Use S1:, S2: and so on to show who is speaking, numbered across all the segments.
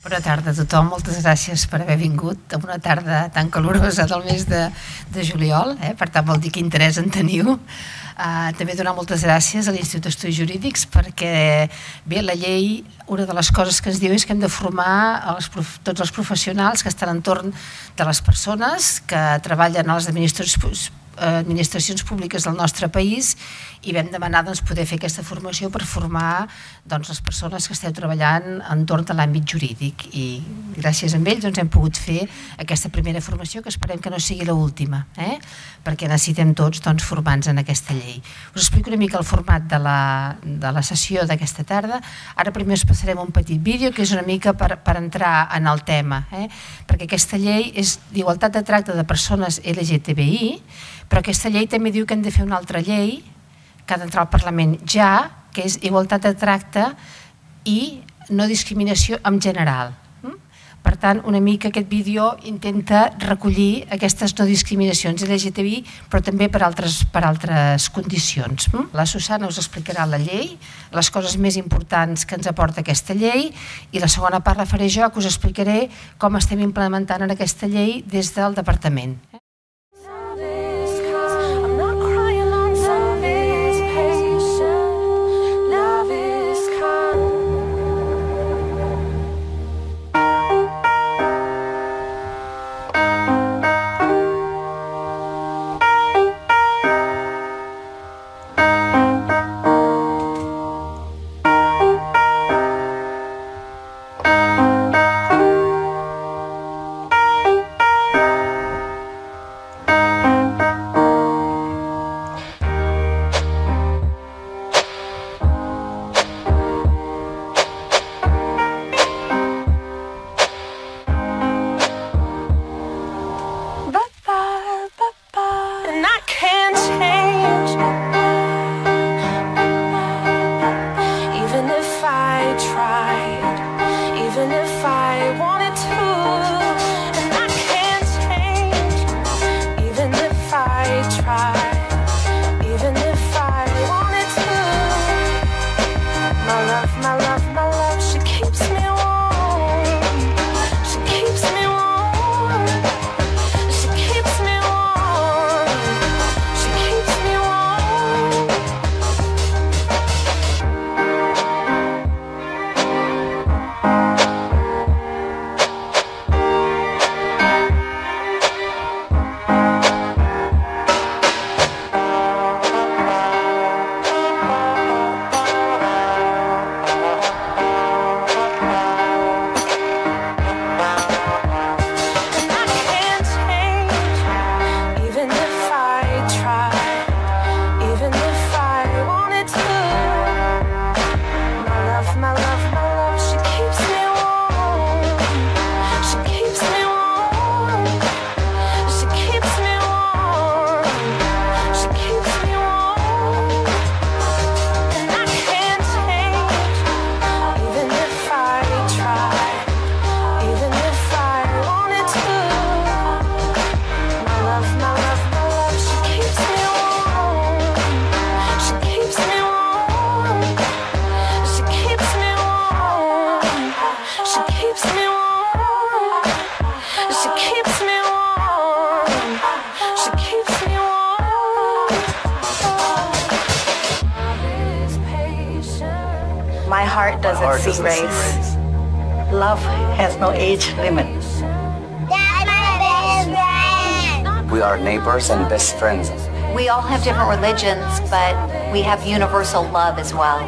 S1: Bona tarda a tothom, moltes gràcies per haver vingut a una tarda tan calorosa del mes de juliol, per tant vol dir que interès en teniu. També donar moltes gràcies a l'Institut d'Estudis Jurídics perquè, bé, la llei, una de les coses que ens diu és que hem de formar tots els professionals que estan entorn de les persones que treballen a les administracions públiques del nostre país i vam demanar poder fer aquesta formació per formar les persones que esteu treballant entorn de l'àmbit jurídic i gràcies a ells hem pogut fer aquesta primera formació que esperem que no sigui l'última perquè necessitem tots formar-nos en aquesta llei. Us explico una mica el format de la sessió d'aquesta tarda. Ara primer us passarem un petit vídeo que és una mica per entrar en el tema perquè aquesta llei és d'igualtat de tracte de persones LGTBI, però aquesta llei també diu que hem de fer una altra llei que ha d'entrar al Parlament ja, que és igualtat de tracte i no discriminació en general. Per tant, una mica aquest vídeo intenta recollir aquestes no discriminacions LGTBI, però també per altres condicions. La Susana us explicarà la llei, les coses més importants que ens aporta aquesta llei, i la segona part la faré jo, que us explicaré com estem implementant en aquesta llei des del departament.
S2: My heart doesn't see race. Love has no age limit.
S3: That's my best friend.
S4: We are neighbors and best friends.
S5: We all have different religions, but we have universal love as well.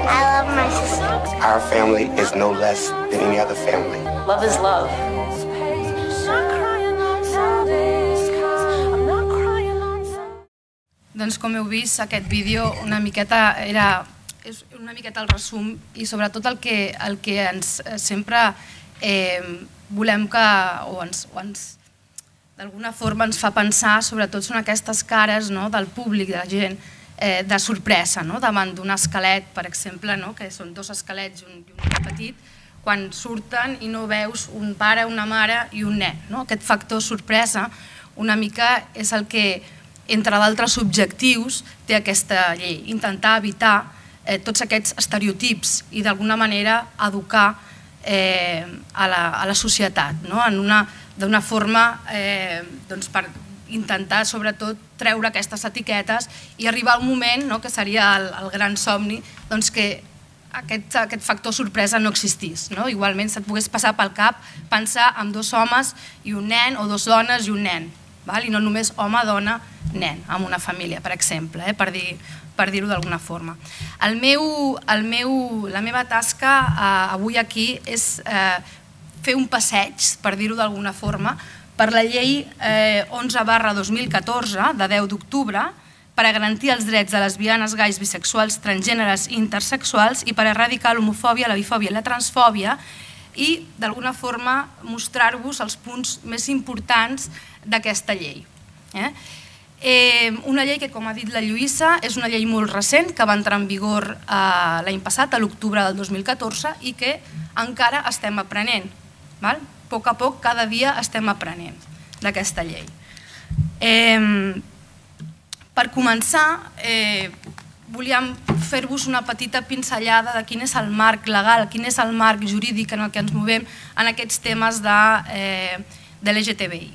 S3: I love my sister.
S4: Our family is no less than any other family.
S2: Love is love.
S6: Doncs com heu vist, aquest vídeo una miqueta és una miqueta el resum i sobretot el que ens sempre volem que, o d'alguna forma ens fa pensar, sobretot són aquestes cares del públic, de la gent, de sorpresa davant d'un esquelet, per exemple, que són dos esquelets i un petit, quan surten i no veus un pare, una mare i un nen. Aquest factor sorpresa una mica és el que, entre d'altres objectius, té aquesta llei, intentar evitar tots aquests estereotips i d'alguna manera educar a la societat, d'una forma per intentar sobretot treure aquestes etiquetes i arribar al moment, que seria el gran somni, que aquest factor sorpresa no existís. Igualment se't pogués passar pel cap pensar en 2 homes i un nen o 2 dones i un nen, i no només home, dona, nen, en una família, per exemple, per dir-ho d'alguna forma. La meva tasca avui aquí és fer un passeig, per dir-ho d'alguna forma, per la llei 11/2014, de 10 d'octubre, per a garantir els drets de lesbianes, gais, bisexuals, transgèneres i intersexuals i per erradicar l'homofòbia, la bifòbia i la transfòbia i, d'alguna forma, mostrar-vos els punts més importants d'aquesta llei. Una llei que, com ha dit la Lluïssa, és una llei molt recent, que va entrar en vigor l'any passat, a l'octubre del 2014, i que encara estem aprenent. A poc a poc, cada dia estem aprenent d'aquesta llei. Per començar, volíem fer-vos una petita pinzellada de quin és el marc legal, quin és el marc jurídic en el que ens movem en aquests temes de l'LGTBI.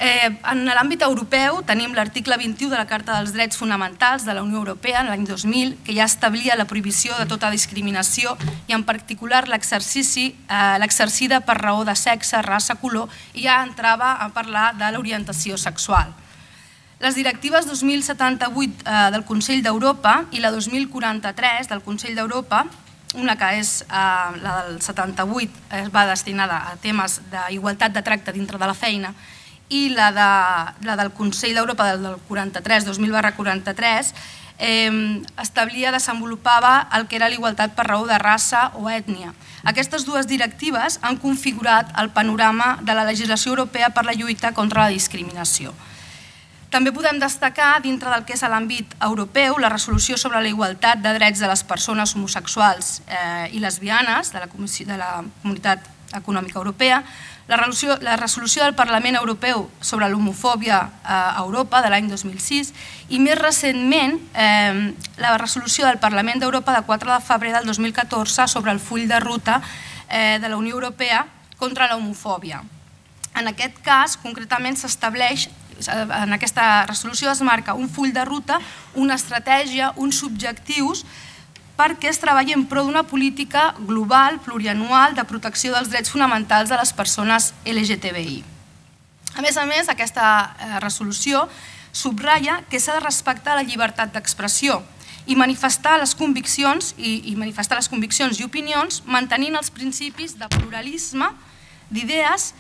S6: En l'àmbit europeu tenim l'article 21 de la Carta dels Drets Fonamentals de la Unió Europea, l'any 2000, que ja establia la prohibició de tota discriminació i en particular l'exercida per raó de sexe, raça, color, i ja entrava a parlar de l'orientació sexual. Les directives 2078 del Consell d'Europa i la 2043 del Consell d'Europa, una que és la del 78, va destinada a temes d'igualtat de tracte dintre de la feina, i la del Consell d'Europa del 43, 2000/43, desenvolupava el que era l'igualtat per raó de raça o ètnia. Aquestes 2 directives han configurat el panorama de la legislació europea per la lluita contra la discriminació. També podem destacar, dintre del que és l'àmbit europeu, la resolució sobre la igualtat de drets de les persones homosexuals i lesbianes de la Comunitat Econòmica Europea, la resolució del Parlament Europeu sobre l'homofòbia a Europa de l'any 2006 i, més recentment, la resolució del Parlament d'Europa de 4 de febrer del 2014 sobre el full de ruta de la Unió Europea contra l'homofòbia. En aquest cas, concretament, s'estableix, en aquesta resolució es marca un full de ruta, una estratègia, uns objectius perquè es treballi en pro d'una política global, plurianual, de protecció dels drets fonamentals de les persones LGTBI. A més, aquesta resolució subratlla que s'ha de respectar la llibertat d'expressió i manifestar les conviccions i opinions mantenint els principis de pluralisme d'idees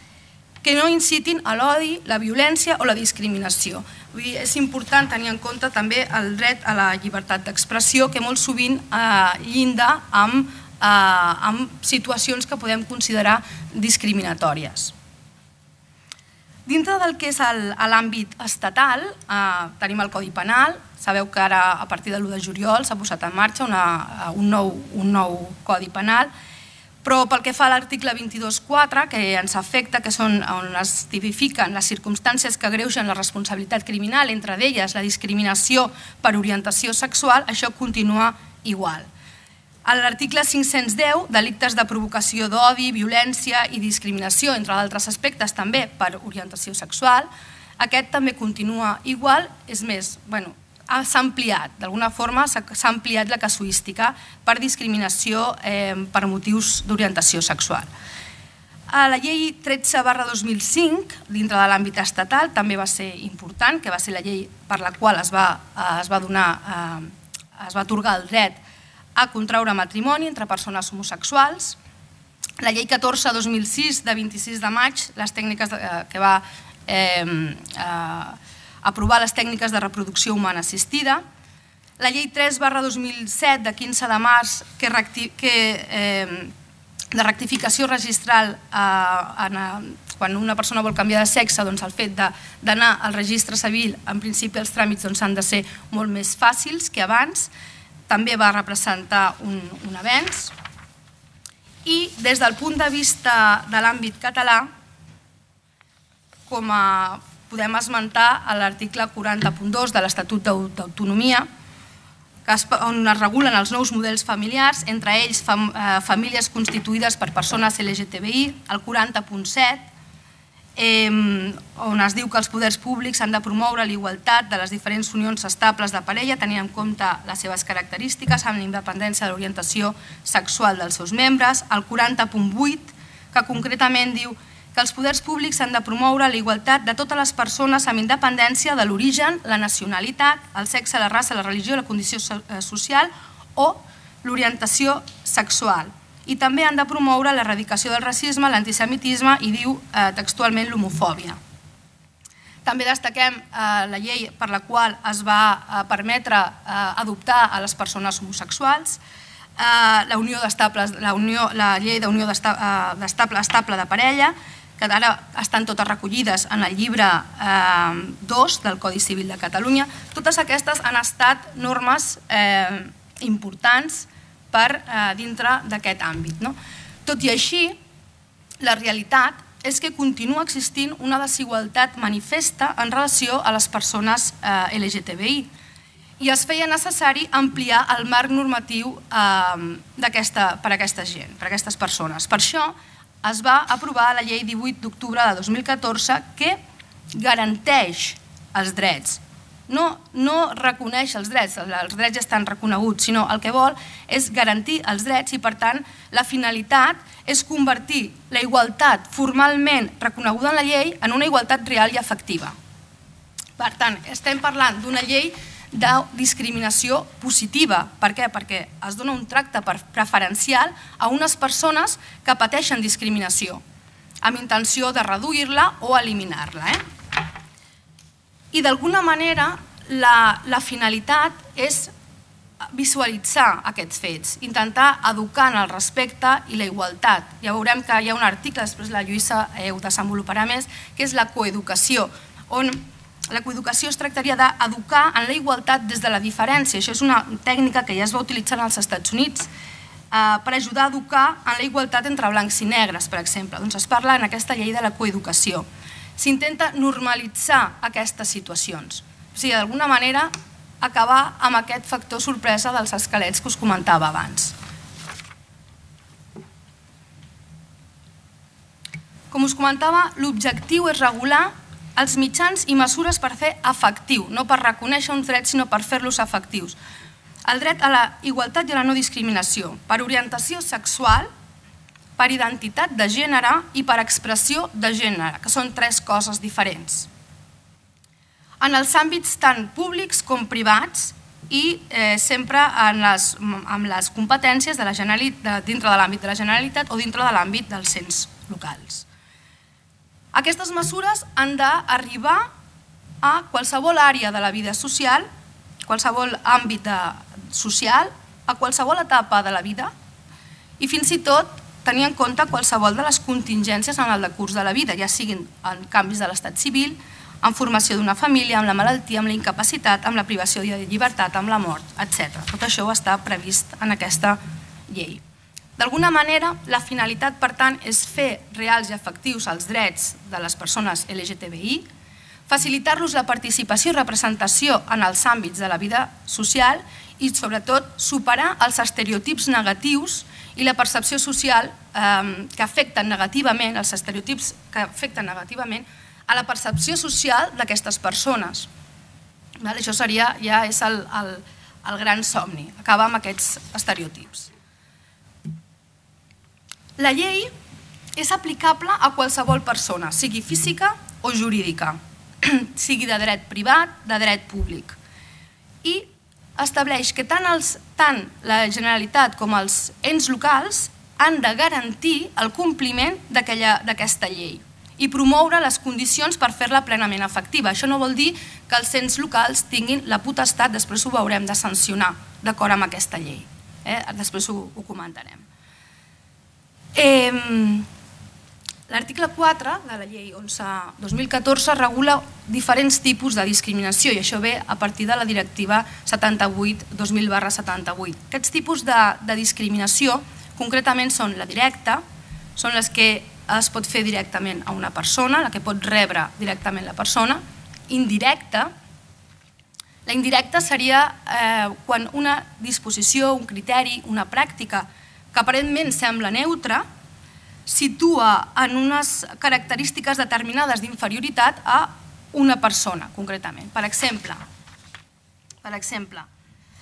S6: que no incitin a l'odi, la violència o la discriminació. És important tenir en compte també el dret a la llibertat d'expressió, que molt sovint llinda amb situacions que podem considerar discriminatòries. Dintre del que és l'àmbit estatal, tenim el Codi Penal. Sabeu que ara, a partir de l'1 de juliol, s'ha posat en marxa un nou Codi Penal, però pel que fa a l'article 22.4, que ens afecta, que són on es tipifiquen les circumstàncies que agreugen la responsabilitat criminal, entre elles la discriminació per orientació sexual, això continua igual. A l'article 510, delictes de provocació d'odi, violència i discriminació, entre d'altres aspectes també per orientació sexual, aquest també continua igual, és més, s'ha ampliat, d'alguna forma s'ha ampliat la casuística per discriminació per motius d'orientació sexual. La llei 13/2005, dintre de l'àmbit estatal, també va ser important, que va ser la llei per la qual es va atorgar el dret a contraure matrimoni entre persones homosexuals. La llei 14/2006, de 26 de maig, les tècniques que va aprovar les tècniques de reproducció humana assistida. La llei 3/2007, de 15 de març, de rectificació registral quan una persona vol canviar de sexe, el fet d'anar al registre civil, en principi els tràmits han de ser molt més fàcils que abans, també va representar un avenç. I des del punt de vista de l'àmbit català, com podem esmentar l'article 40.2 de l'Estatut d'Autonomia, on es regulen els nous models familiars, entre ells famílies constituïdes per persones LGTBI, el 40.7, on es diu que els poders públics han de promoure l'igualtat de les diferents unions estables de parella, tenint en compte les seves característiques, amb l'independència de l'orientació sexual dels seus membres, el 40.8, que concretament diu que els poders públics han de promoure la igualtat de totes les persones amb independència de l'origen, la nacionalitat, el sexe, la raça, la religió, la condició social o l'orientació sexual. I també han de promoure l'erradicació del racisme, l'antisemitisme i diu textualment l'homofòbia. També destaquem la llei per la qual es va permetre adoptar a les persones homosexuals, la llei d'unió estable de parella, que ara estan totes recollides en el llibre 2 del Codi Civil de Catalunya. Totes aquestes han estat normes importants per dintre d'aquest àmbit. Tot i així, la realitat és que continua existint una desigualtat manifesta en relació a les persones LGTBI i es feia necessari ampliar el marc normatiu per a aquesta gent, per a aquestes persones. Per això es va aprovar la llei 18 d'octubre de 2014 que garanteix els drets. No reconeix els drets ja estan reconeguts, sinó el que vol és garantir els drets i, per tant, la finalitat és convertir la igualtat formalment reconeguda en la llei en una igualtat real i efectiva. Per tant, estem parlant d'una llei de discriminació positiva. Per què? Perquè es dona un tracte preferencial a unes persones que pateixen discriminació, amb intenció de reduir-la o eliminar-la. I d'alguna manera la finalitat és visualitzar aquests fets, intentar educar en el respecte i la igualtat. Ja veurem que hi ha un article, després la Lluïsa ho desenvoluparà més, que és la coeducació, on la coeducació es tractaria d'educar en la igualtat des de la diferència. Això és una tècnica que ja es va utilitzar als Estats Units per ajudar a educar en la igualtat entre blancs i negres, per exemple. Doncs es parla en aquesta llei de la coeducació. S'intenta normalitzar aquestes situacions. O sigui, d'alguna manera, acabar amb aquest factor sorpresa dels esquelets que us comentava abans. Com us comentava, l'objectiu és regular els mitjans i mesures per fer efectiu, no per reconèixer uns drets, sinó per fer-los efectius. El dret a la igualtat i a la no discriminació, per orientació sexual, per identitat de gènere i per expressió de gènere, que són tres coses diferents. En els àmbits tant públics com privats i sempre amb les competències dintre de l'àmbit de la Generalitat o dintre de l'àmbit dels ens locals. Aquestes mesures han d'arribar a qualsevol àrea de la vida social, qualsevol àmbit social, a qualsevol etapa de la vida i fins i tot tenir en compte qualsevol de les contingències en el decurs de la vida, ja siguin en canvis de l'estat civil, en formació d'una família, amb la malaltia, amb la incapacitat, amb la privació de llibertat, amb la mort, etc. Tot això està previst en aquesta llei. D'alguna manera, la finalitat, per tant, és fer reals i efectius els drets de les persones LGTBI, facilitar-los la participació i representació en els àmbits de la vida social i, sobretot, superar els estereotips negatius i la percepció social que afecten negativament, els estereotips que afecten negativament a la percepció social d'aquestes persones. Això ja és el gran somni, acabar amb aquests estereotips. La llei és aplicable a qualsevol persona, sigui física o jurídica, sigui de dret privat, de dret públic. I estableix que tant la Generalitat com els ens locals han de garantir el compliment d'aquesta llei i promoure les condicions per fer-la plenament efectiva. Això no vol dir que els ens locals tinguin la potestat, després ho veurem, de sancionar d'acord amb aquesta llei. Després ho comentarem. L'article 4 de la llei 11/2014 regula diferents tipus de discriminació i això ve a partir de la directiva 78/2000/78. Aquests tipus de discriminació concretament són la directa, són les que es pot fer directament a una persona, la que pot rebre directament la persona, indirecta, La indirecta seria quan una disposició, un criteri, una pràctica que aparentment sembla neutra situa en unes característiques determinades d'inferioritat a una persona, concretament. Per exemple,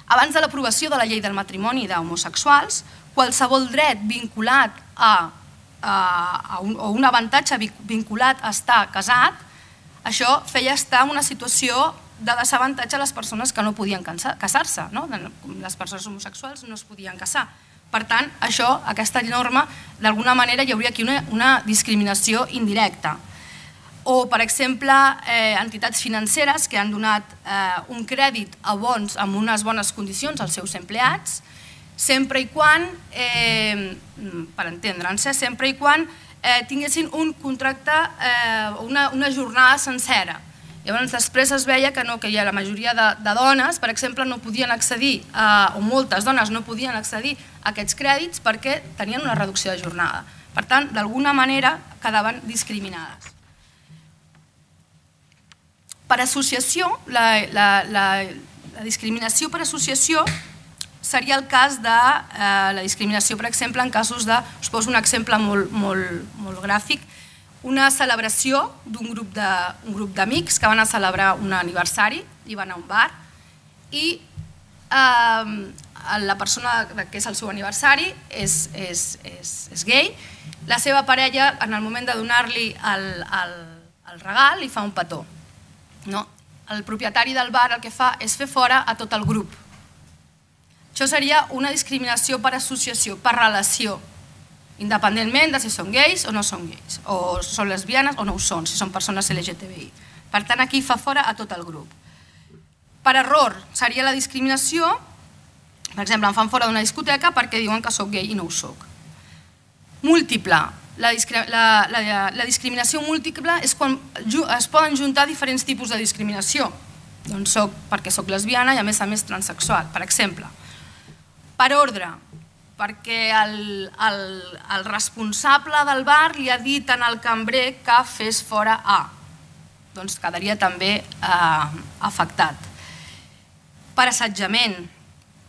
S6: abans de l'aprovació de la llei del matrimoni d'homosexuals, qualsevol dret vinculat o un avantatge vinculat a estar casat, això feia estar en una situació de desavantatge a les persones que no podien casar-se. Les persones homosexuals no es podien casar. Per tant, aquesta norma, d'alguna manera hi hauria aquí una discriminació indirecta. O, per exemple, entitats financeres que han donat un crèdit a bons amb unes bones condicions als seus empleats, sempre i quan, per entendre'ns, sempre i quan tinguessin un contracte, una jornada sencera. Llavors, després es veia que la majoria de dones, per exemple, no podien accedir, o moltes dones no podien accedir a aquests crèdits perquè tenien una reducció de jornada. Per tant, d'alguna manera quedaven discriminades. Per associació, la discriminació per associació seria el cas de la discriminació, per exemple, en casos de, us poso un exemple molt gràfic, una celebració d'un grup d'amics que van a celebrar un aniversari i van a un bar i la persona que és el seu aniversari és gay, la seva parella en el moment de donar-li el regal li fa un petó. El propietari del bar el que fa és fer fora a tot el grup. Això seria una discriminació per associació, per relació, independentment de si són gais o no són gais, o són lesbianes o no ho són, si són persones LGTBI. Per tant, aquí fa fora a tot el grup. Per error seria la discriminació, per exemple, em fan fora d'una discoteca perquè diuen que soc gay i no ho soc. Múltiple. La discriminació múltiple és quan es poden juntar diferents tipus de discriminació. Doncs soc perquè soc lesbiana i a més transsexual, per exemple. Per ordre, perquè el responsable del bar li ha dit al cambrer que fes fora A. Doncs quedaria també afectat. Per assetjament,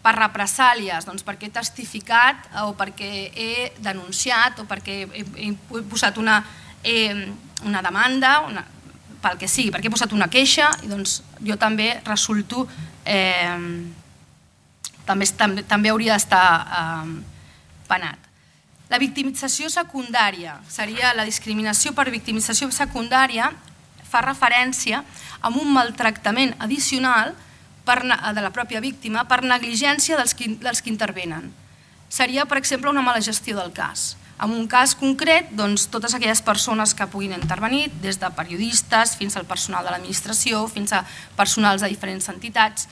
S6: per represàlies, doncs perquè he testificat o perquè he denunciat o perquè he posat una demanda, pel que sigui, perquè he posat una queixa i doncs jo també resulto, també hauria d'estar penat. La victimització secundària seria la discriminació per victimització secundària, fa referència a un maltractament addicional de la pròpia víctima per negligència dels que intervenen. Seria, per exemple, una mala gestió del cas. En un cas concret, totes aquelles persones que puguin intervenir, des de periodistes fins al personal de l'administració, fins a personals de diferents entitats,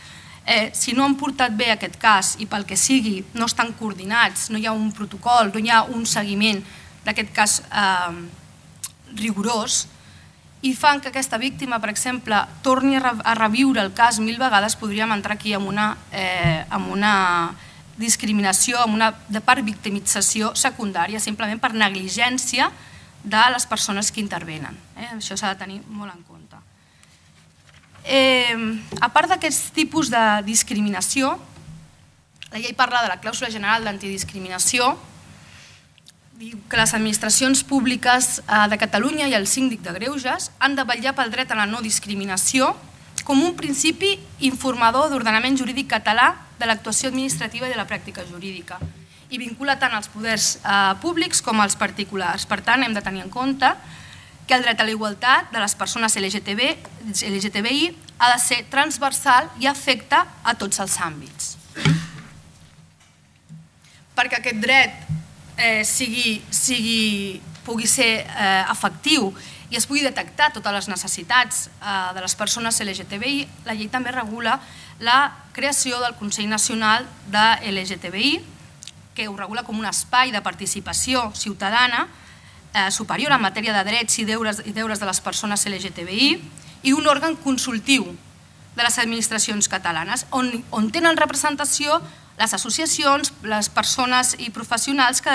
S6: si no han portat bé aquest cas i pel que sigui no estan coordinats, no hi ha un protocol, no hi ha un seguiment d'aquest cas rigorós, i fan que aquesta víctima, per exemple, torni a reviure el cas 1000 vegades, podríem entrar aquí en una discriminació, per victimització secundària, simplement per negligència de les persones que intervenen. Això s'ha de tenir molt en compte. A part d'aquests tipus de discriminació, la llei parla de la clàusula general d'antidiscriminació, diu que les administracions públiques de Catalunya i el síndic de Greuges han de vetllar pel dret a la no discriminació com un principi informador d'ordenament jurídic català de l'actuació administrativa i de la pràctica jurídica i vincula tant els poders públics com els particulars. Per tant, hem de tenir en compte que el dret a la igualtat de les persones LGTBI ha de ser transversal i afecta a tots els àmbits. Perquè aquest dret pugui ser efectiu i es pugui detectar totes les necessitats de les persones LGTBI, la llei també regula la creació del Consell Nacional de LGTBI, que ho regula com un espai de participació ciutadana superior en matèria de drets i deures de les persones LGTBI i un òrgan consultiu de les administracions catalanes, on tenen representació les associacions, les persones i professionals que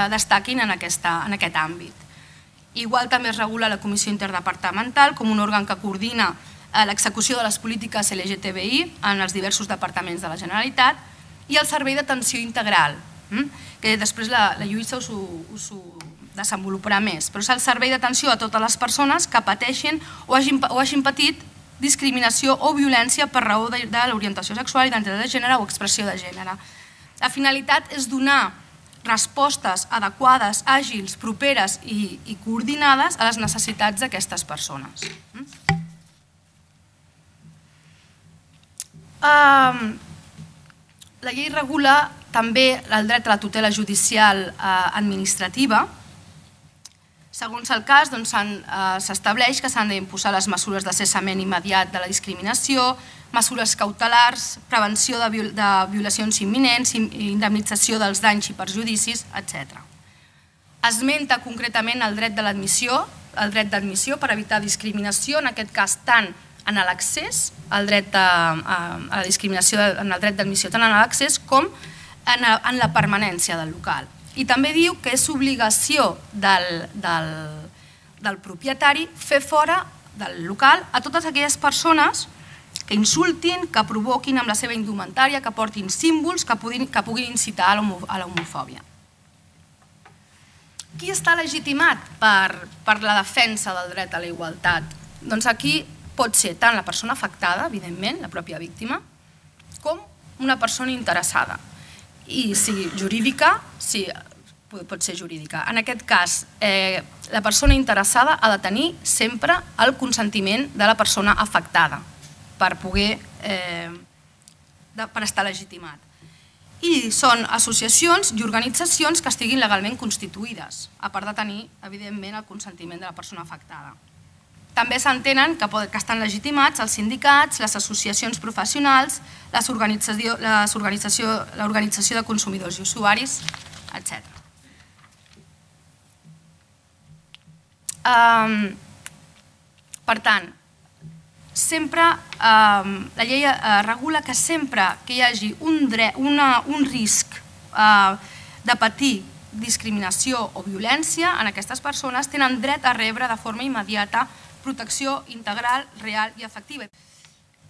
S6: destaquin en aquest àmbit. Igual també es regula la Comissió Interdepartamental com un òrgan que coordina l'execució de les polítiques LGTBI en els diversos departaments de la Generalitat i el servei d'atenció integral, que després la Lluïsa us ho desenvoluparà més, però és el servei d'atenció a totes les persones que pateixen o hagin patit discriminació o violència per raó de l'orientació sexual, identitat de gènere o expressió de gènere. La finalitat és donar respostes adequades, àgils, properes i coordinades a les necessitats d'aquestes persones. La llei regula també el dret a la tutela judicial administrativa. Segons el cas, s'estableix que s'han d'imposar les mesures de cessament immediat de la discriminació, mesures cautelars, prevenció de violacions imminents, indemnització dels danys i perjudicis, etc. Esmenta concretament el dret de l'admissió, el dret d'admissió per evitar discriminació, en aquest cas tant en l'accés, el dret a la discriminació en el dret d'admissió tant en l'accés com en la permanència del local. I també diu que és obligació del propietari fer fora del local a totes aquelles persones que insultin, que provoquin amb la seva indumentària, que portin símbols que puguin incitar a l'homofòbia. Qui està legitimat per la defensa del dret a la igualtat? Doncs aquí pot ser tant la persona afectada, evidentment, la pròpia víctima, com una persona interessada. I si jurídica, sí, pot ser jurídica. En aquest cas, la persona interessada ha de tenir sempre el consentiment de la persona afectada per estar legitimat. I són associacions i organitzacions que estiguin legalment constituïdes, a part de tenir, evidentment, el consentiment de la persona afectada. També s'entenen que estan legitimats els sindicats, les associacions professionals, l'organització de consumidors i usuaris, etc. Per tant, sempre la llei regula que sempre que hi hagi un risc de patir discriminació o violència en aquestes persones tenen dret a rebre de forma immediata protecció integral, real i efectiva.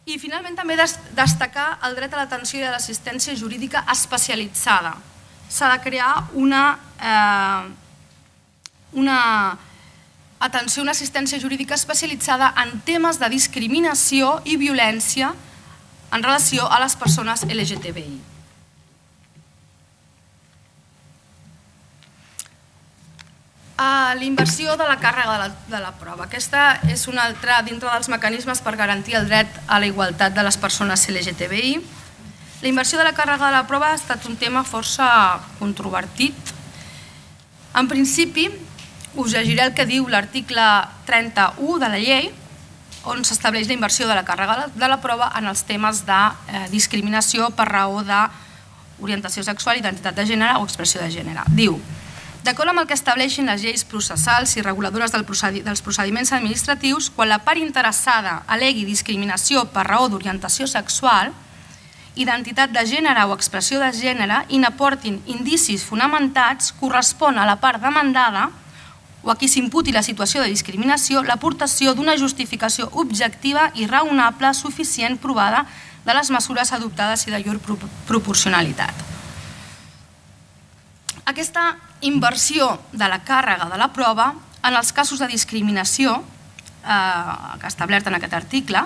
S6: I finalment també destacar el dret a l'atenció i a l'assistència jurídica especialitzada. S'ha de crear una atenció, una assistència jurídica especialitzada en temes de discriminació i violència en relació a les persones LGTBI. La inversió de la càrrega de la prova. Aquesta és una altra dintre dels mecanismes per garantir el dret a la igualtat de les persones LGTBI. La inversió de la càrrega de la prova ha estat un tema força controvertit. En principi, us llegiré el que diu l'article 31 de la llei, on s'estableix la inversió de la càrrega de la prova en els temes de discriminació per raó d'orientació sexual, identitat de gènere o expressió de gènere. Diu: d'acord amb el que estableixen les lleis processals i reguladores dels procediments administratius, quan la part interessada alegui discriminació per raó d'orientació sexual, identitat de gènere o expressió de gènere i n'aportin indicis fonamentats, correspon a la part demandada o a qui s'imputi la situació de discriminació l'aportació d'una justificació objectiva i raonable suficient provada de les mesures adoptades i de llur proporcionalitat. Aquesta inversió de la càrrega de la prova en els casos de discriminació que ha establert en aquest article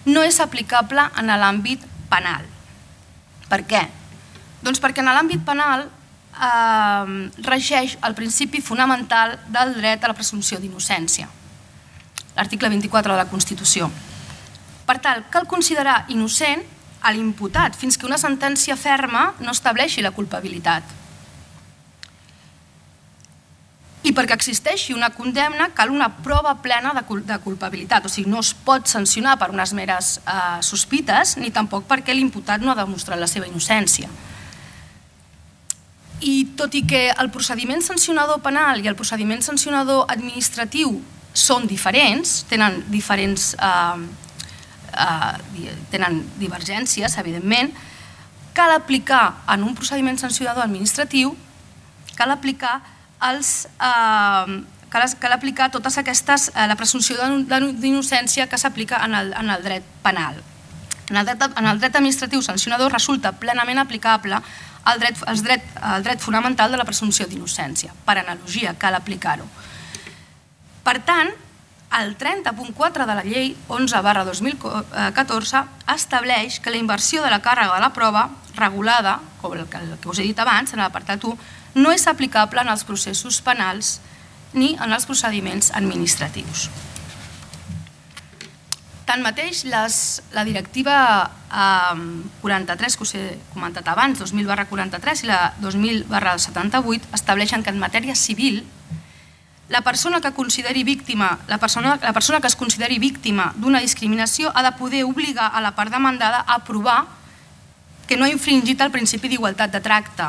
S6: no és aplicable en l'àmbit penal. Per què? Doncs perquè en l'àmbit penal regeix el principi fonamental del dret a la presumpció d'innocència, l'article 24 de la Constitució. Per tant, cal considerar innocent a l'imputat fins que una sentència ferma no estableixi la culpabilitat. I perquè existeixi una condemna cal una prova plena de culpabilitat, o sigui, no es pot sancionar per unes meres sospites ni tampoc perquè l'imputat no ha demostrat la seva innocència. I tot i que el procediment sancionador penal i el procediment sancionador administratiu són diferents, tenen divergències, evidentment, cal aplicar en un procediment sancionador administratiu, cal aplicar cal aplicar totes aquestes, la presumpció d'innocència que s'aplica en el dret penal. En el dret administratiu sancionador resulta plenament aplicable el dret fonamental de la presumpció d'innocència. Per analogia, cal aplicar-ho. Per tant, el 30.4 de la llei 11/2014 estableix que la inversió de la càrrega de la prova regulada, com el que us he dit abans, en l'apartat 1, no és aplicable en els processos penals ni en els procediments administratius. Tanmateix, la directiva 43, que us he comentat abans, 2000/43 i la 2000/78, estableixen que en matèria civil la persona que es consideri víctima d'una discriminació ha de poder obligar a la part demandada a provar que no ha infringit el principi d'igualtat de tracte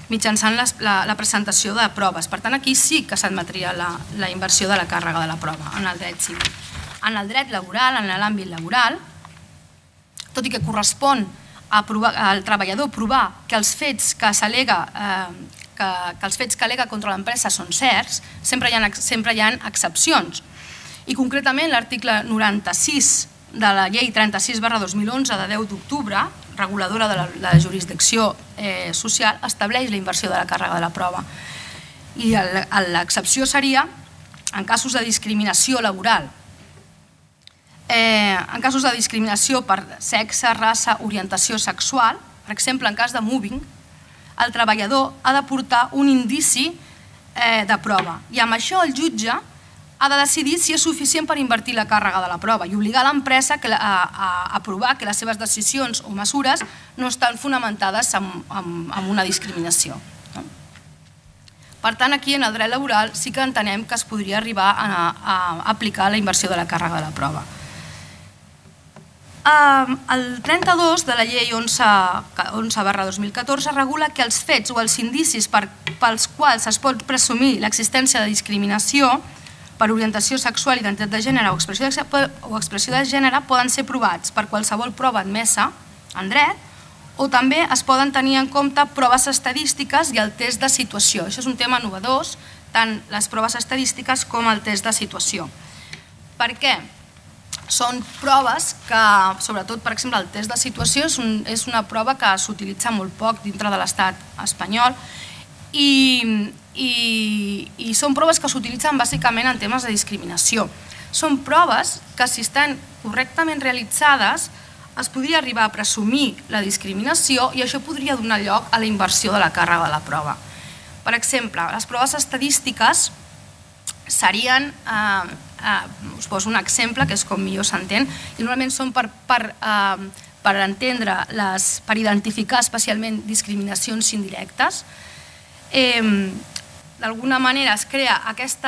S6: mitjançant la presentació de proves. Per tant, aquí sí que s'admetria la inversió de la càrrega de la prova en el dret civil. En el dret laboral, en l'àmbit laboral, tot i que correspon al treballador provar que els fets que al·lega contra l'empresa són certs, sempre hi ha excepcions. I concretament l'article 96 de la llei 36/2011 de 10 d'octubre, reguladora de la jurisdicció social, estableix la inversió de la càrrega de la prova. I l'excepció seria en casos de discriminació laboral. En casos de discriminació per sexe, raça, orientació sexual, per exemple, en cas de mobbing, el treballador ha de portar un indici de prova i amb això el jutge ha de decidir si és suficient per invertir la càrrega de la prova i obligar l'empresa a provar que les seves decisions o mesures no estan fonamentades en una discriminació. Per tant, aquí en el dret laboral sí que entenem que es podria arribar a aplicar la inversió de la càrrega de la prova. El 32 de la llei 11/2014 regula que els fets o els indicis pels quals es pot presumir l'existència de discriminació per orientació sexual, identitat de gènere o expressió de gènere poden ser provats per qualsevol prova admesa en dret o també es poden tenir en compte proves estadístiques i el test de situació. Això és un tema innovador, tant les proves estadístiques com el test de situació. Per què? Són proves que, sobretot, per exemple, el test de situació és una prova que s'utilitza molt poc dintre de l'estat espanyol i són proves que s'utilitzen bàsicament en temes de discriminació. Són proves que, si estan correctament realitzades, es podria arribar a presumir la discriminació i això podria donar lloc a la inversió de la càrrega de la prova. Per exemple, les proves estadístiques serien, us poso un exemple que és com millor s'entén, i normalment són per identificar especialment discriminacions indirectes. D'alguna manera es crea aquest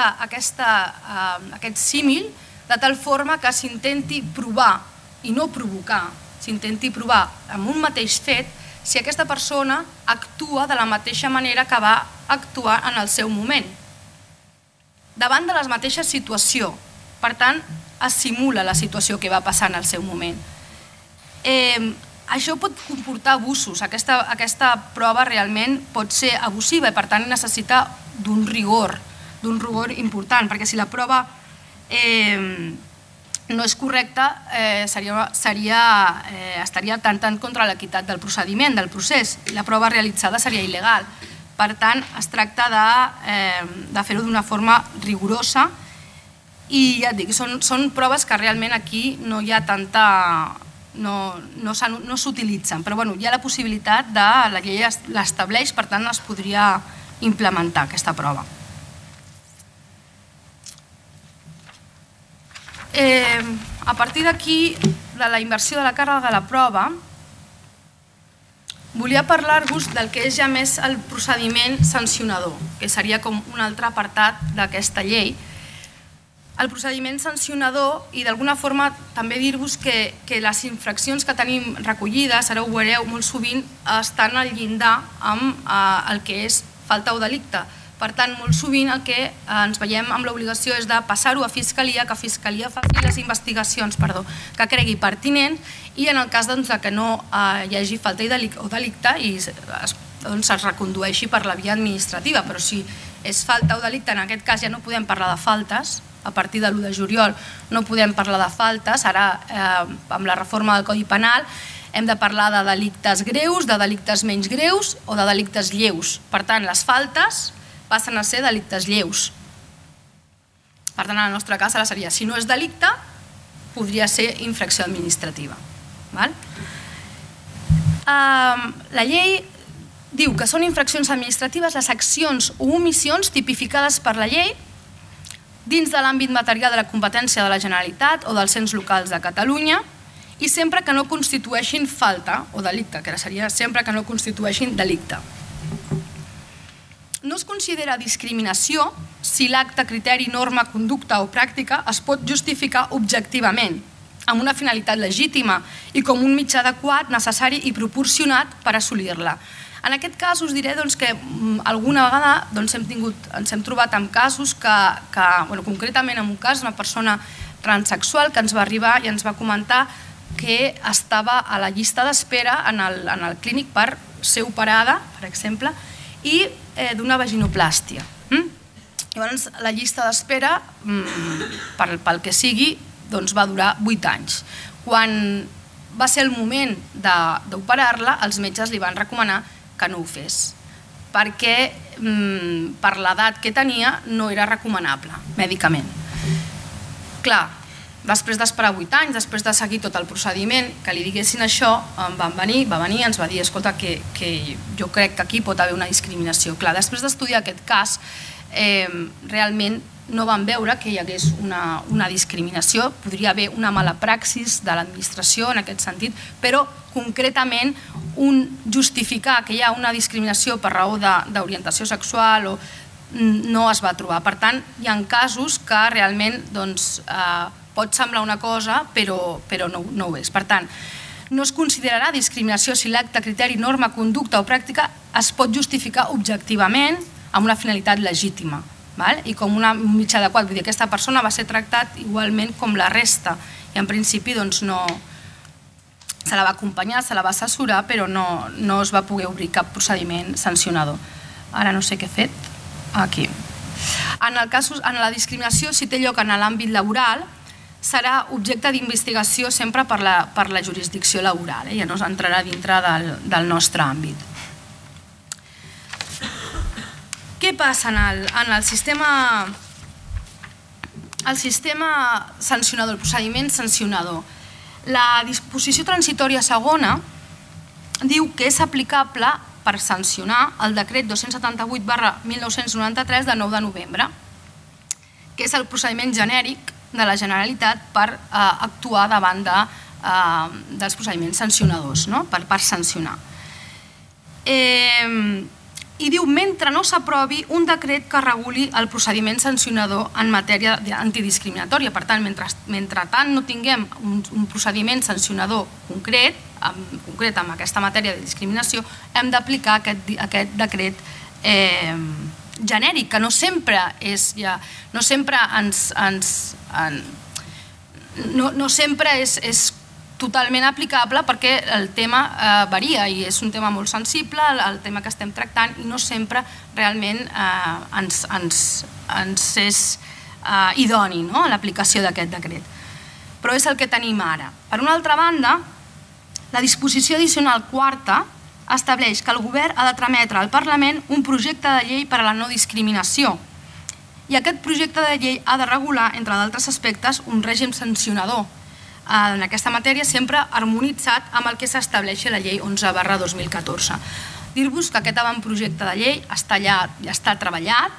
S6: símil de tal forma que s'intenti provar i no provocar, s'intenti provar amb un mateix fet si aquesta persona actua de la mateixa manera que va actuar en el seu moment, davant de la mateixa situació. Per tant, es simula la situació que va passar en el seu moment. Això pot comportar abusos. Aquesta prova realment pot ser abusiva i per tant necessita d'un rigor important, perquè si la prova no és correcta estaria atemptant contra l'equitat del procediment, del procés, i la prova realitzada seria il·legal. Per tant, es tracta de fer-ho d'una forma rigorosa i ja et dic, són proves que realment aquí no hi ha tanta... no s'utilitzen, però hi ha la possibilitat de... la llei l'estableix, per tant es podria implementar aquesta prova. A partir d'aquí, de la inversió de la càrrega de la prova, volia parlar-vos del que és ja més el procediment sancionador, que seria com un altre apartat d'aquesta llei. El procediment sancionador, i d'alguna forma també dir-vos que les infraccions que tenim recollides, ara ho veureu molt sovint, estan al llindar amb el que és falta o delicte. Per tant, molt sovint el que ens veiem amb l'obligació és de passar-ho a Fiscalia, que Fiscalia faci les investigacions que cregui pertinent i en el cas que no hi hagi falta o delicte i es recondueixi per la via administrativa, però si és falta o delicte, en aquest cas ja no podem parlar de faltes, a partir de l'1 de juliol no podem parlar de faltes, ara amb la reforma del Codi Penal hem de parlar de delictes greus, de delictes menys greus o de delictes lleus. Per tant, les faltes passen a ser delictes lleus. Per tant, en el nostre cas ara seria, si no és delicte, podria ser infracció administrativa. La llei diu que són infraccions administratives les accions o omissions tipificades per la llei dins de l'àmbit material de la competència de la Generalitat o dels ens locals de Catalunya i sempre que no constitueixin falta o delicte, que seria sempre que no constitueixin delicte. No es considera discriminació si l'acte, criteri, norma, conducta o pràctica es pot justificar objectivament, amb una finalitat legítima i com un mitjà adequat, necessari i proporcionat per assolir-la. En aquest cas us diré que alguna vegada ens hem trobat amb casos que, concretament en un cas, una persona transsexual que ens va arribar i ens va comentar que estava a la llista d'espera en el clínic per ser operada, per exemple, i d'una vaginoplàstia. Llavors, la llista d'espera, pel que sigui, va durar 8 anys. Quan va ser el moment d'operar-la, els metges li van recomanar que no ho fes, perquè per l'edat que tenia no era recomanable mèdicament. Clar, després d'esperar 8 anys, després de seguir tot el procediment, que li diguessin això, va venir i ens va dir, escolta, que jo crec que aquí pot haver una discriminació. Clar, després d'estudiar aquest cas, realment no van veure que hi hagués una discriminació, podria haver una mala praxis de l'administració en aquest sentit, però concretament justificar que hi ha una discriminació per raó d'orientació sexual no es va trobar. Per tant, hi ha casos que realment pot semblar una cosa però no ho és. Per tant, no es considerarà discriminació si l'acte, criteri, norma, conducta o pràctica es pot justificar objectivament amb una finalitat legítima i com un mitjà adequat. Vull dir, aquesta persona va ser tractat igualment com la resta i en principi no se la va acompanyar, se la va assessorar, però no es va poder obrir cap procediment sancionador. Ara no sé què he fet. Aquí. En la discriminació, si té lloc en l'àmbit laboral, serà objecte d'investigació sempre per la jurisdicció laboral, ja no entrarà dintre del nostre àmbit. Què passa en el sistema sancionador, el procediment sancionador? La disposició transitòria segona diu que és aplicable per sancionar el decret 278/1993 de 9 de novembre, que és el procediment genèric de la Generalitat per actuar davant dels procediments sancionadors, per sancionar. I diu, mentre no s'aprovi un decret que reguli el procediment sancionador en matèria antidiscriminatòria. Per tant, mentre tant no tinguem un procediment sancionador concret amb aquesta matèria de discriminació, hem d'aplicar aquest decret genèric, que no sempre és totalment aplicable perquè el tema varia i és un tema molt sensible, el tema que estem tractant, i no sempre realment ens és idoni l'aplicació d'aquest decret. Però és el que tenim ara. Per una altra banda, la disposició addicional quarta estableix que el govern ha de trametre al Parlament un projecte de llei per a la no discriminació i aquest projecte de llei ha de regular, entre d'altres aspectes, un règim sancionador en aquesta matèria, sempre harmonitzat amb el que s'estableix a la llei 11/2014. Dir-vos que aquest avantprojecte de llei ja està treballat,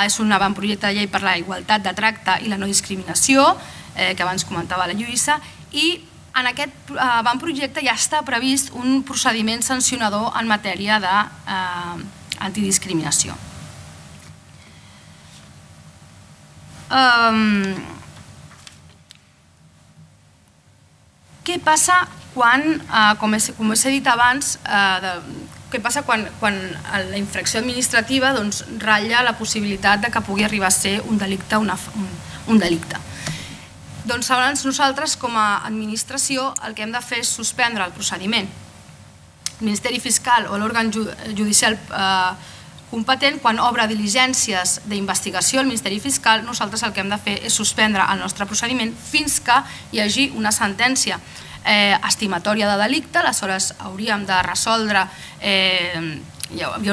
S6: és un avantprojecte de llei per la igualtat de tracte i la no discriminació, que abans comentava la Lluïssa, i en aquest avantprojecte ja està previst un procediment sancionador en matèria d'antidiscriminació. Què passa quan, com us he dit abans, què passa quan la infracció administrativa ratlla la possibilitat que pugui arribar a ser un delicte? Doncs llavors nosaltres com a administració el que hem de fer és suspendre el procediment. Ministeri Fiscal o l'òrgan judicial competent, quan obre diligències d'investigació al Ministeri Fiscal, nosaltres el que hem de fer és suspendre el nostre procediment fins que hi hagi una sentència estimatòria de delicte. Aleshores hauríem de resoldre,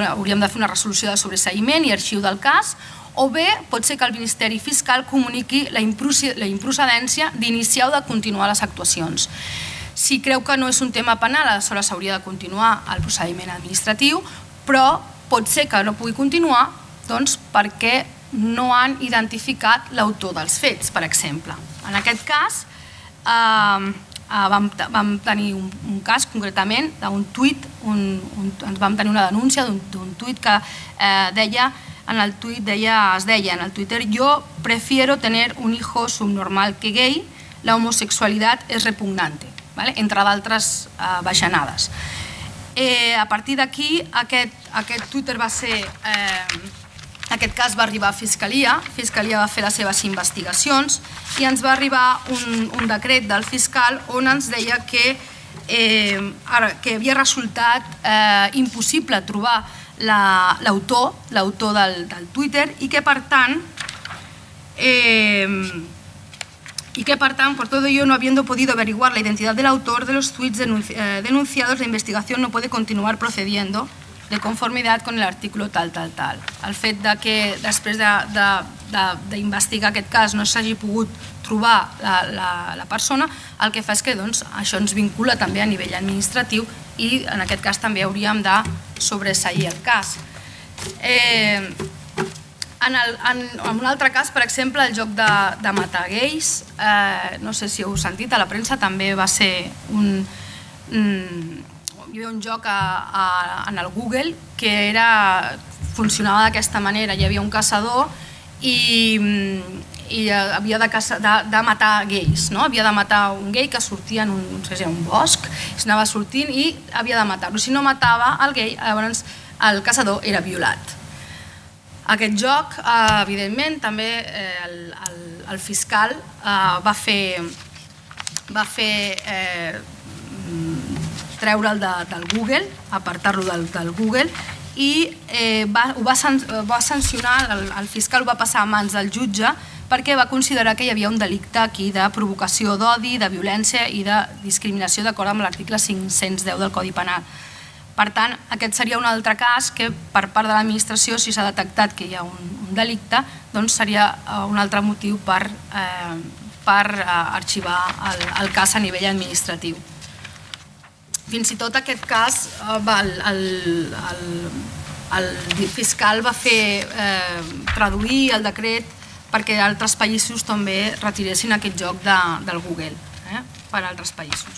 S6: hauríem de fer una resolució de sobreseïment i arxiu del cas, o bé pot ser que el Ministeri Fiscal comuniqui la improcedència d'iniciar o de continuar les actuacions. Si creu que no és un tema penal, aleshores s'hauria de continuar el procediment administratiu, però pot ser que no pugui continuar perquè no han identificat l'autor dels fets, per exemple. En aquest cas, vam tenir un cas concretament d'un tuit, vam tenir una denúncia d'un tuit que deia, en el Twitter, yo prefiero tener un hijo subnormal que gay, la homosexualidad es repugnante, entre d'altres bajanades. A partir d'aquí, aquest Twitter va ser... Aquest cas va arribar a Fiscalia, Fiscalia va fer les seves investigacions i ens va arribar un decret del fiscal on ens deia que havia resultat impossible trobar l'autor del Twitter i que per tant, por todo ello, no habiendo podido averiguar la identidad del autor de los tweets denunciados, la investigación no puede continuar procediendo de conformitat con el artículo tal. El fet que després d'investigar aquest cas no s'hagi pogut trobar la persona, el que fa és que això ens vincula també a nivell administratiu i en aquest cas també hauríem de sobreseir el cas. En un altre cas, per exemple, el joc de matar gais, no sé si heu sentit, a la premsa també va ser hi havia un joc en el Google que funcionava d'aquesta manera. Hi havia un caçador i havia de matar gais. Havia de matar un gai que sortia en un bosc, s'anava sortint i havia de matar-lo. Si no matava el gai, llavors el caçador era violat. Aquest joc, evidentment, també el fiscal va fer treure'l del Google, apartar-lo del Google i ho va sancionar, el fiscal ho va passar a mans del jutge perquè va considerar que hi havia un delicte aquí de provocació d'odi, de violència i de discriminació d'acord amb l'article 510 del Codi Penal. Per tant, aquest seria un altre cas que per part de l'administració, si s'ha detectat que hi ha un delicte, doncs seria un altre motiu per arxivar el cas a nivell administratiu. Fins i tot aquest cas, el fiscal va fer traduir el decret perquè altres països també retiressin aquest joc del Google, per altres països.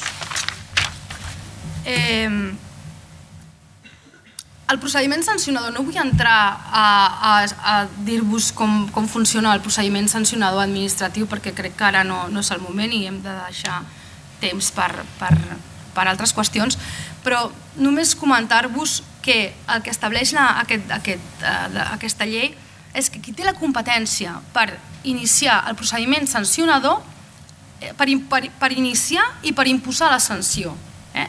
S6: El procediment sancionador, no vull entrar a dir-vos com funciona el procediment sancionador administratiu perquè crec que ara no és el moment i hem de deixar temps per altres qüestions, però només comentar-vos que el que estableix aquesta llei és que qui té la competència per iniciar el procediment sancionador, per iniciar i per imposar la sanció,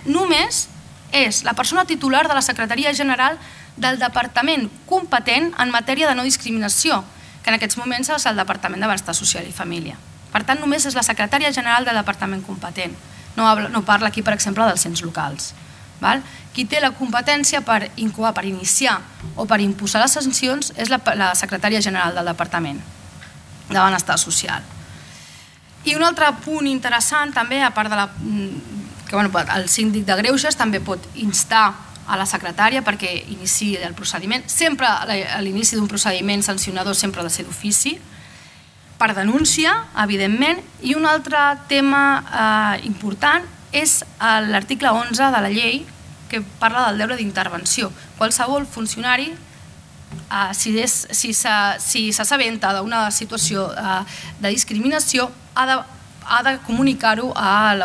S6: només és la persona titular de la Secretaria General del Departament competent en matèria de no discriminació, que en aquests moments és el Departament de Benestar Social i Família. Per tant, només és la Secretària General del Departament competent. No parla aquí, per exemple, dels ens locals. Qui té la competència per iniciar o per imposar les sancions és la Secretària General del Departament de Benestar Social. I un altre punt interessant també, a part que el síndic de Greuges també pot instar a la secretària perquè iniciï el procediment. Sempre l'inici d'un procediment sancionador sempre ha de ser d'ofici, per denúncia, evidentment, i un altre tema important és l'article 11 de la llei que parla del deure d'intervenció. Qualsevol funcionari, si s'assabenta d'una situació de discriminació, ha de comunicar-ho a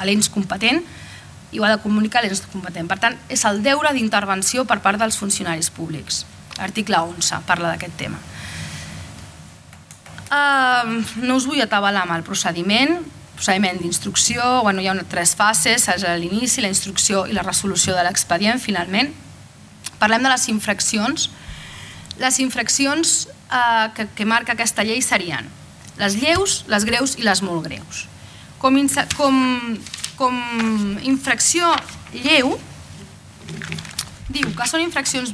S6: l'ens competent i ho ha de comunicar a l'ens competent. Per tant, és el deure d'intervenció per part dels funcionaris públics. L'article 11 parla d'aquest tema. No us vull atabalar amb el procediment, procediment d'instrucció, hi ha 3 fases, és l'inici, la instrucció i la resolució de l'expedient, finalment. Parlem de les infraccions. Les infraccions que marca aquesta llei serien les lleus, les greus i les molt greus. Com infracció lleu, diu que són infraccions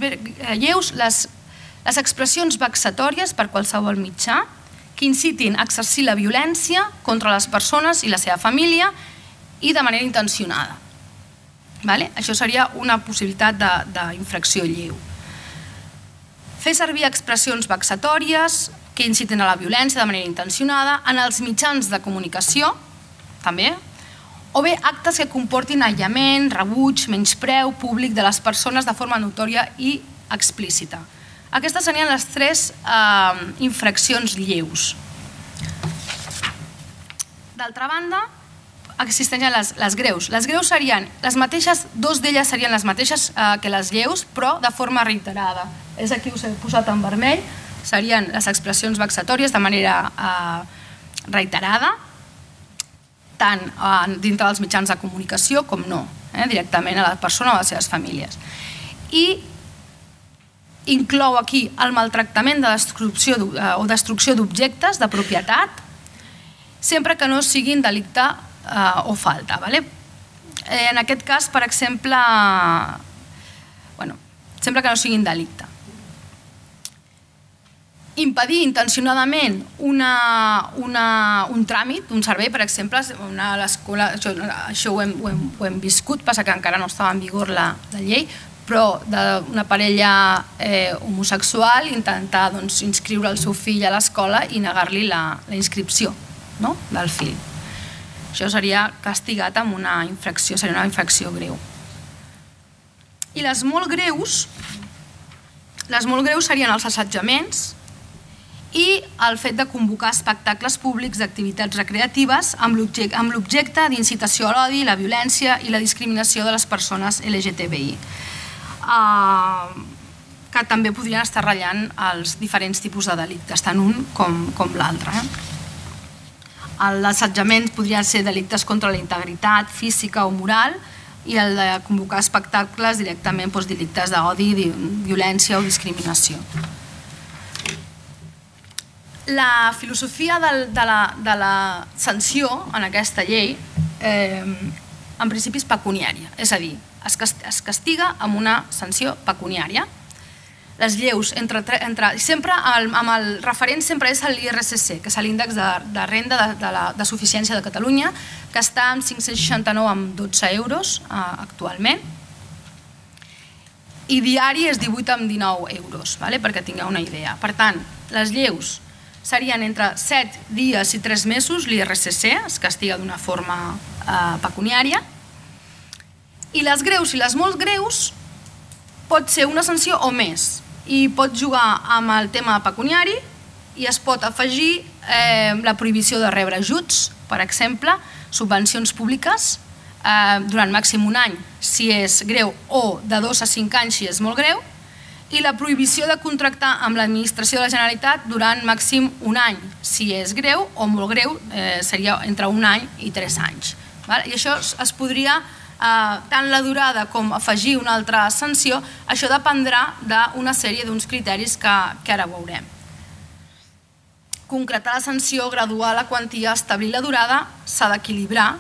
S6: lleus les expressions vexatòries per qualsevol mitjà que incitin a exercir la violència contra les persones i la seva família i de manera intencionada. Això seria una possibilitat d'infracció lleu. Fer servir expressions vexatòries que inciten a la violència de manera intencionada en els mitjans de comunicació, també, o bé actes que comportin aïllament, rebuig, menyspreu públic de les persones de forma notòria i explícita. Aquestes serien les 3 infraccions lleus. D'altra banda, existeixen les greus. Les greus serien les mateixes, 2 d'elles serien les mateixes que les lleus, però de forma reiterada. És aquí us he posat en vermell, serien les expressions vexatòries de manera reiterada, tant dintre dels mitjans de comunicació com no, directament a la persona o a les seves famílies. I inclou aquí el maltractament o destrucció d'objectes de propietat, sempre que no siguin delicte o falta. En aquest cas, per exemple, sempre que no siguin delicte. Impedir intencionadament un tràmit, un servei, per exemple, a l'escola, això ho hem viscut, passa que encara no estava en vigor la llei, però d'una parella homosexual intentar inscriure el seu fill a l'escola i negar-li la inscripció del fill. Això seria castigat amb una infracció, seria una infracció greu. I les molt greus serien els assetjaments i el fet de convocar espectacles públics d'activitats recreatives amb l'objecte d'incitació a l'odi, la violència i la discriminació de les persones LGTBI, que també podrien estar ratllant els diferents tipus de delictes, tant un com l'altre. L'assetjament podrien ser delictes contra la integritat física o moral i el de convocar espectacles directament delictes d'odi, violència o discriminació. La filosofia de la sanció en aquesta llei en principi és pecuniària, és a dir, es castiga amb una sanció pecuniària. Les lleus, sempre amb el referent sempre és l'IRSC, que és l'índex de renda de suficiència de Catalunya, que està en 569,12 euros actualment, i diari és 18,19 euros, perquè tingueu una idea. Per tant, les lleus serien entre 7 dies i 3 mesos, l'IRSC es castiga d'una forma pecuniària, i les greus i les molt greus pot ser una sanció o més, i pot jugar amb el tema pecuniari i es pot afegir la prohibició de rebre ajuts, per exemple, subvencions públiques durant màxim un any si és greu o de 2 a 5 anys si és molt greu, i la prohibició de contractar amb l'administració de la Generalitat durant màxim un any si és greu o molt greu, seria entre un any i 3 anys. I això es podria, tant la durada com afegir una altra sanció, això dependrà d'una sèrie d'uns criteris que ara veurem. Concretar la sanció, graduar la quantia, establir la durada, s'ha d'equilibrar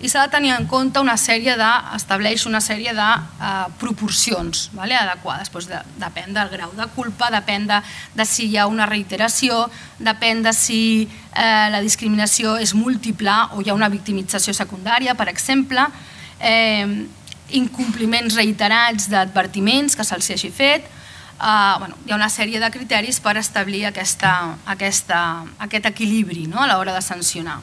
S6: i s'ha de tenir en compte estableix una sèrie de proporcions adequades. Depèn del grau de culpa, depèn de si hi ha una reiteració, depèn de si la discriminació és múltiple o hi ha una victimització secundària, per exemple, incompliments reiterats d'advertiments que se'ls hagi fet. Hi ha una sèrie de criteris per establir aquest equilibri a l'hora de sancionar.